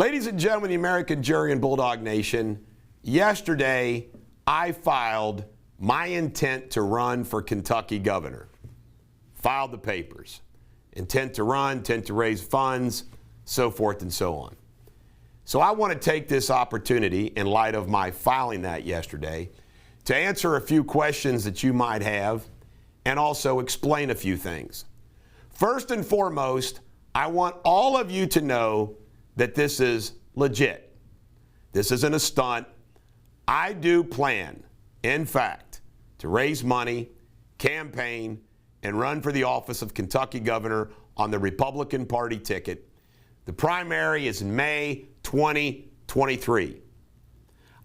Ladies and gentlemen, the American jury and Bulldog Nation, yesterday I filed my intent to run for Kentucky governor. Filed the papers. Intent to run, intent to raise funds, so forth and so on. So I want to take this opportunity, in light of my filing that yesterday, to answer a few questions that you might have and also explain a few things. First and foremost, I want all of you to know that this is legit. This isn't a stunt. I do plan, in fact, to raise money, campaign, and run for the office of Kentucky governor on the Republican Party ticket. The primary is in May 2023.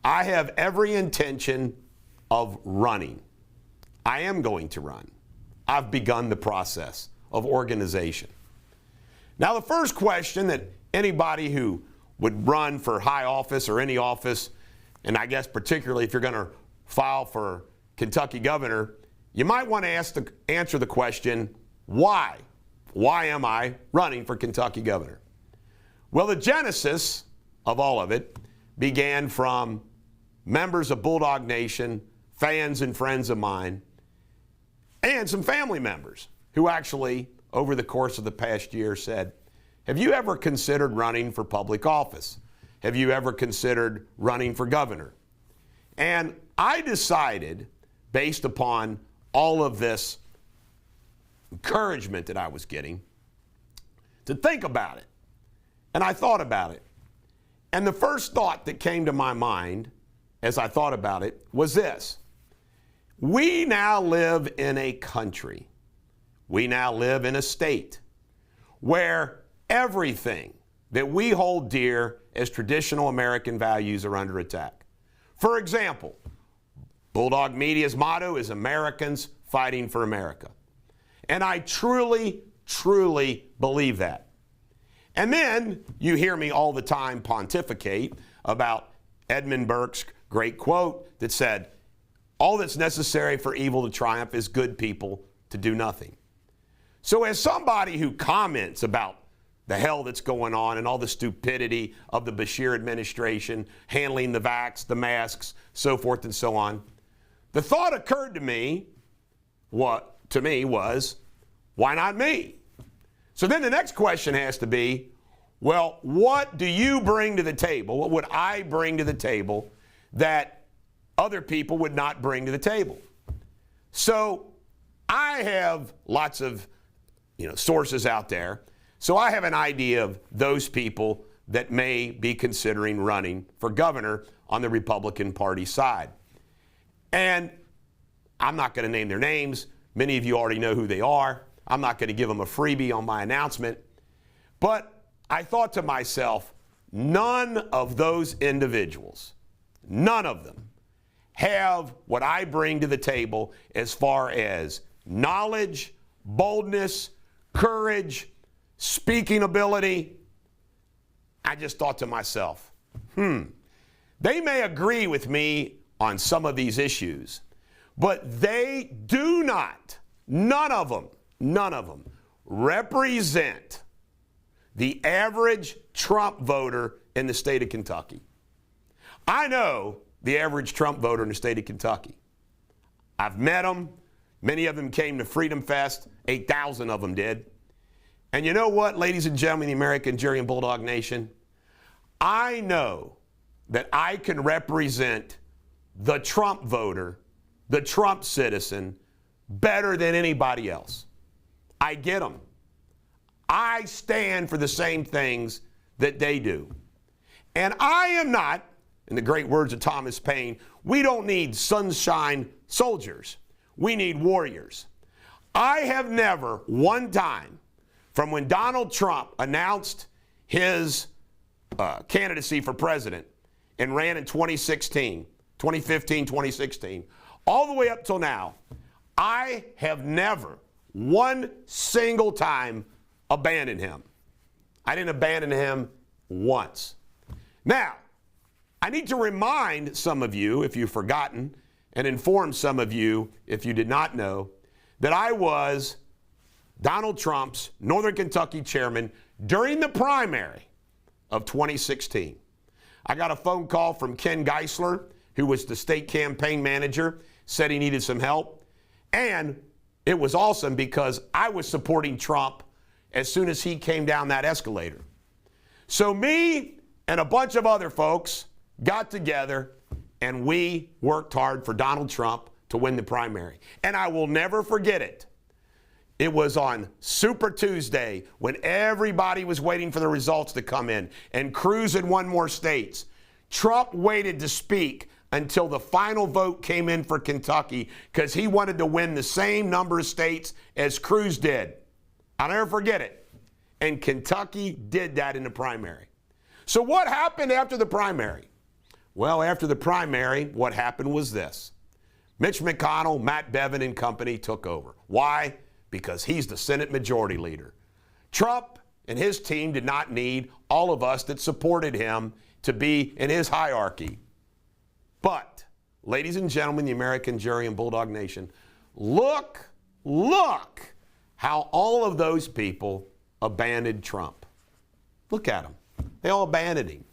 I have every intention of running. I am going to run. I've begun the process of organization. Now, the first question that anybody who would run for high office or any office, and I guess particularly if you're going to file for Kentucky governor, you might want to answer the question, why? Why am I running for Kentucky governor? Well, the genesis of all of it began from members of Bulldog Nation, fans and friends of mine, and some family members who actually, over the course of the past year, said, have you ever considered running for public office? Have you ever considered running for governor? And I decided, based upon all of this encouragement that I was getting, to think about it. And I thought about it. And the first thought that came to my mind as I thought about it was this. We now live in a country, we now live in a state where everything that we hold dear as traditional American values are under attack. For example, Bulldog Media's motto is Americans fighting for America. And I truly, truly believe that. And then you hear me all the time pontificate about Edmund Burke's great quote that said, all that's necessary for evil to triumph is good people to do nothing. So as somebody who comments about the hell that's going on and all the stupidity of the Bashir administration, handling the vax, the masks, so forth and so on, the thought occurred to me, was, why not me? So then the next question has to be, well, what do you bring to the table? What would I bring to the table that other people would not bring to the table? So I have lots of sources out there. So I have an idea of those people that may be considering running for governor on the Republican Party side. And I'm not going to name their names. Many of you already know who they are. I'm not going to give them a freebie on my announcement. But I thought to myself, none of those individuals, none of them, have what I bring to the table as far as knowledge, boldness, courage, speaking ability. I just thought to myself, they may agree with me on some of these issues, but they do not, none of them represent the average Trump voter in the state of Kentucky. I know the average Trump voter in the state of Kentucky. I've met them. Many of them came to Freedom Fest. 8,000 of them did. And you know what, ladies and gentlemen, the American jury and Bulldog Nation? I know that I can represent the Trump voter, the Trump citizen, better than anybody else. I get them. I stand for the same things that they do. And I am not, in the great words of Thomas Paine, we don't need sunshine soldiers. We need warriors. I have never, one time, from when Donald Trump announced his candidacy for president and ran in 2015, 2016, all the way up till now, I have never, one single time, abandoned him. I didn't abandon him once. Now, I need to remind some of you, if you've forgotten, and inform some of you, if you did not know, that I was Donald Trump's Northern Kentucky chairman during the primary of 2016. I got a phone call from Ken Geisler, who was the state campaign manager, said he needed some help. And it was awesome because I was supporting Trump as soon as he came down that escalator. So me and a bunch of other folks got together and we worked hard for Donald Trump to win the primary. And I will never forget it. It was on Super Tuesday when everybody was waiting for the results to come in and Cruz had won more states. Trump waited to speak until the final vote came in for Kentucky because he wanted to win the same number of states as Cruz did. I'll never forget it. And Kentucky did that in the primary. So what happened after the primary? Well, after the primary, what happened was this. Mitch McConnell, Matt Bevin and company took over. Why? Because he's the Senate Majority Leader. Trump and his team did not need all of us that supported him to be in his hierarchy. But, ladies and gentlemen, the American jury and Bulldog Nation, look how all of those people abandoned Trump. Look at them. They all abandoned him.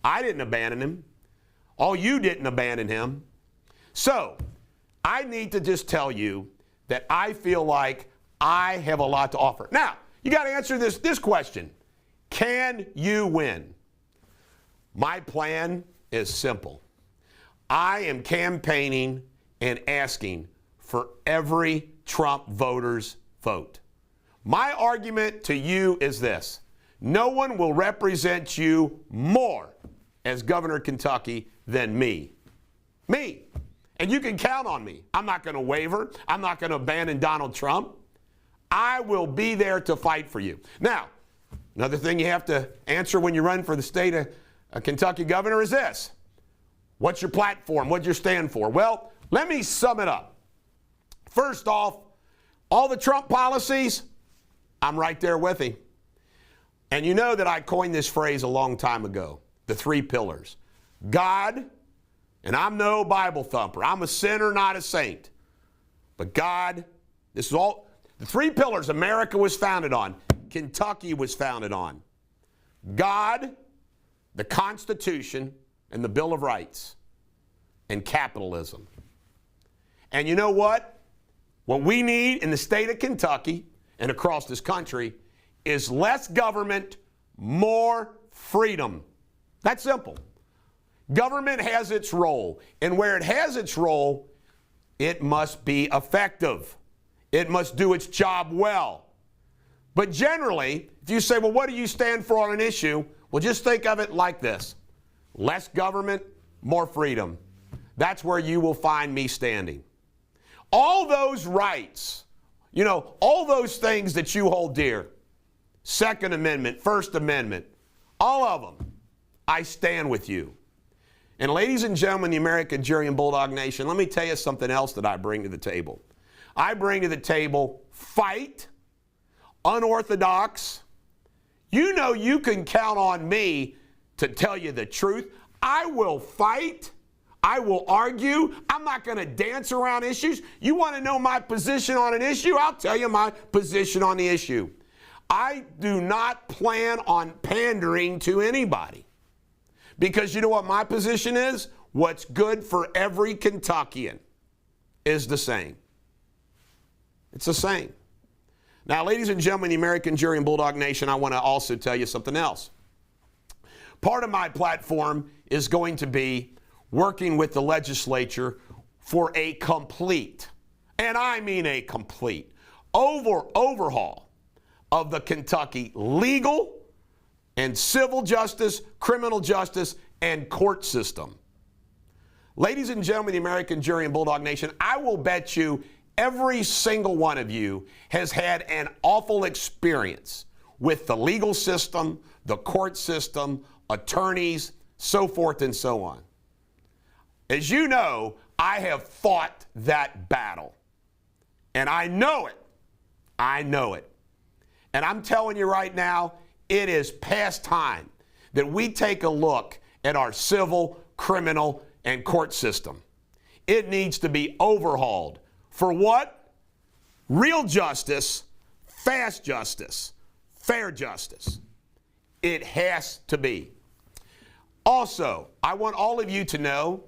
I didn't abandon him. All you didn't abandon him. So, I need to just tell you that I feel like I have a lot to offer. Now, you got to answer this question. Can you win? My plan is simple. I am campaigning and asking for every Trump voter's vote. My argument to you is this. No one will represent you more as governor of Kentucky than me. Me. And you can count on me. I'm not going to waver. I'm not going to abandon Donald Trump. I will be there to fight for you. Now, another thing you have to answer when you run for the state of Kentucky governor is this. What's your platform? What do you stand for? Well, let me sum it up. First off, all the Trump policies, I'm right there with him. And you know that I coined this phrase a long time ago, the three pillars. God, and I'm no Bible thumper. I'm a sinner, not a saint. But God, this is all, the three pillars America was founded on, Kentucky was founded on. God, the Constitution, and the Bill of Rights, and capitalism. And you know what? What we need in the state of Kentucky and across this country is less government, more freedom. That's simple. Government has its role, and where it has its role, it must be effective. It must do its job well. But generally, if you say, well, what do you stand for on an issue? Well, just think of it like this. Less government, more freedom. That's where you will find me standing. All those rights, you know, all those things that you hold dear, Second Amendment, First Amendment, all of them, I stand with you. And ladies and gentlemen, the American jury and Bulldog Nation, let me tell you something else that I bring to the table. I bring to the table fight, unorthodox. You know you can count on me to tell you the truth. I will fight. I will argue. I'm not going to dance around issues. You want to know my position on an issue? I'll tell you my position on the issue. I do not plan on pandering to anybody. Because you know what my position is? What's good for every Kentuckian is the same. It's the same. Now, ladies and gentlemen, the American jury and Bulldog Nation, I want to also tell you something else. Part of my platform is going to be working with the legislature for a complete, and I mean a complete, overhaul of the Kentucky legal and civil justice, criminal justice, and court system. Ladies and gentlemen, the American jury and Bulldog Nation, I will bet you every single one of you has had an awful experience with the legal system, the court system, attorneys, so forth and so on. As you know, I have fought that battle. And I know it. I know it. And I'm telling you right now, it is past time that we take a look at our civil, criminal, and court system. It needs to be overhauled. For what? Real justice, fast justice, fair justice. It has to be. Also, I want all of you to know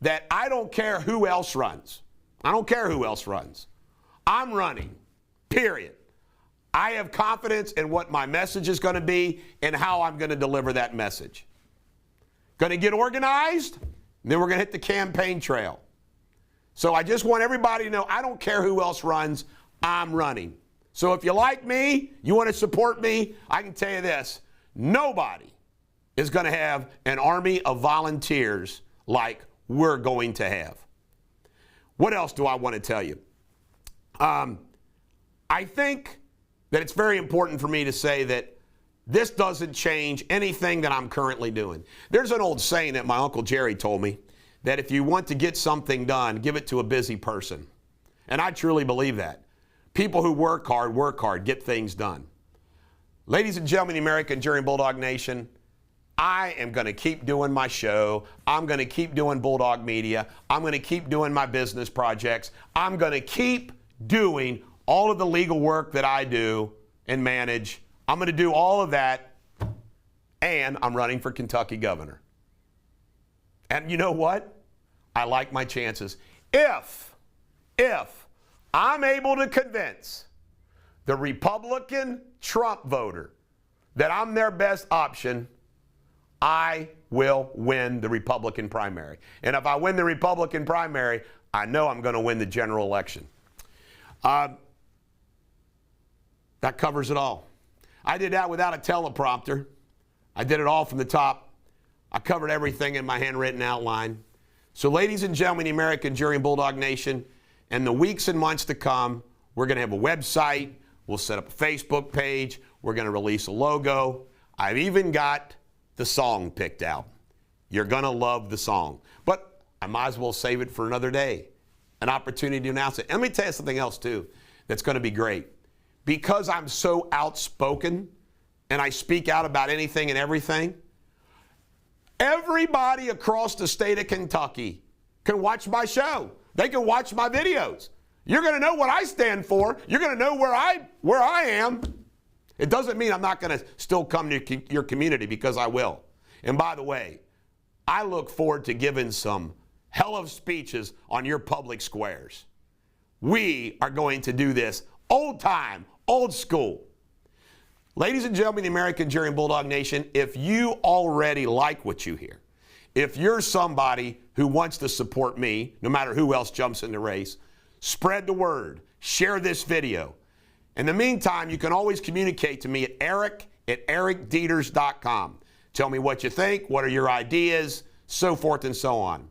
that I don't care who else runs. I don't care who else runs. I'm running, period. I have confidence in what my message is going to be and how I'm going to deliver that message. Going to get organized, and then we're going to hit the campaign trail. So I just want everybody to know I don't care who else runs, I'm running. So if you like me, you want to support me, I can tell you this, nobody is going to have an army of volunteers like we're going to have. What else do I want to tell you? I think that it's very important for me to say that this doesn't change anything that I'm currently doing. There's an old saying that my Uncle Jerry told me, that if you want to get something done, give it to a busy person. And I truly believe that. People who work hard, get things done. Ladies and gentlemen, the American Enduring Bulldog Nation, I am going to keep doing my show. I'm going to keep doing Bulldog Media. I'm going to keep doing my business projects. I'm going to keep doing all of the legal work that I do and manage. I'm going to do all of that, and I'm running for Kentucky governor. And you know what? I like my chances. If I'm able to convince the Republican Trump voter that I'm their best option, I will win the Republican primary. And if I win the Republican primary, I know I'm going to win the general election. That covers it all. I did that without a teleprompter. I did it all from the top. I covered everything in my handwritten outline. So ladies and gentlemen, the American Enduring Bulldog Nation, in the weeks and months to come, we're going to have a website. We'll set up a Facebook page. We're going to release a logo. I've even got the song picked out. You're going to love the song. But I might as well save it for another day, an opportunity to announce it. And let me tell you something else, too, that's going to be great. Because I'm so outspoken and I speak out about anything and everything, everybody across the state of Kentucky can watch my show. They can watch my videos. You're going to know what I stand for. You're going to know where I am. It doesn't mean I'm not going to still come to your community, because I will. And by the way, I look forward to giving some hell of speeches on your public squares. We are going to do this old time, old school. Ladies and gentlemen, the American Enduring Bulldog Nation, if you already like what you hear, if you're somebody who wants to support me, no matter who else jumps in the race, spread the word, share this video. In the meantime, you can always communicate to me at eric@ericdeters.com. Tell me what you think, what are your ideas, so forth and so on.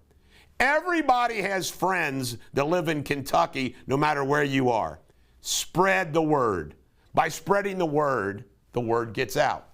Everybody has friends that live in Kentucky, no matter where you are. Spread the word. By spreading the word gets out.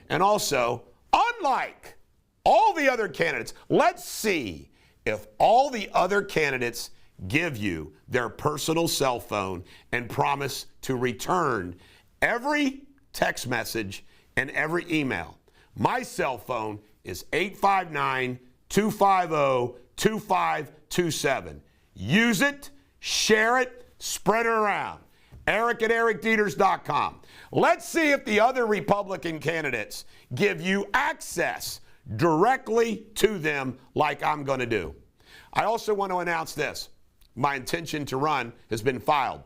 And also, unlike all the other candidates, let's see if all the other candidates give you their personal cell phone and promise to return every text message and every email. My cell phone is 859-250-2527. Use it, share it, spread it around. Eric@ericdeters.com. Let's see if the other Republican candidates give you access directly to them like I'm going to do. I also want to announce this. My intention to run has been filed.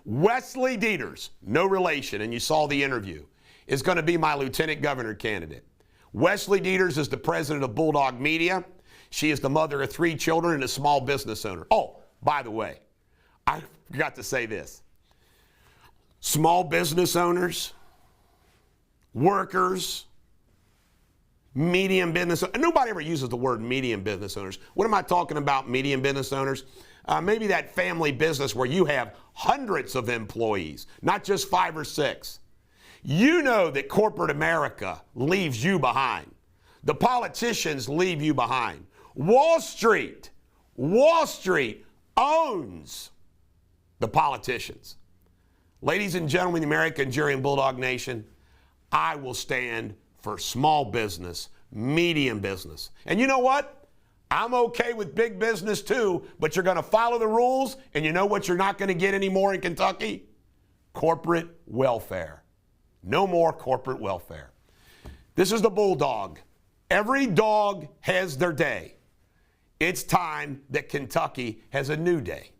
Wesley Deters, no relation, and you saw the interview, is going to be my lieutenant governor candidate. Wesley Deters is the president of Bulldog Media. She is the mother of 3 children and a small business owner. Oh, by the way, I forgot to say this. Small business owners, workers, medium business, nobody ever uses the word medium business owners. What am I talking about, medium business owners? Maybe that family business where you have hundreds of employees, not just 5 or 6. You know that corporate America leaves you behind. The politicians leave you behind. Wall Street owns the politicians. Ladies and gentlemen, the American Enduring Bulldog Nation, I will stand for small business, medium business. And you know what? I'm okay with big business too, but you're going to follow the rules, and you know what you're not going to get anymore in Kentucky? Corporate welfare. No more corporate welfare. This is the Bulldog. Every dog has their day. It's time that Kentucky has a new day.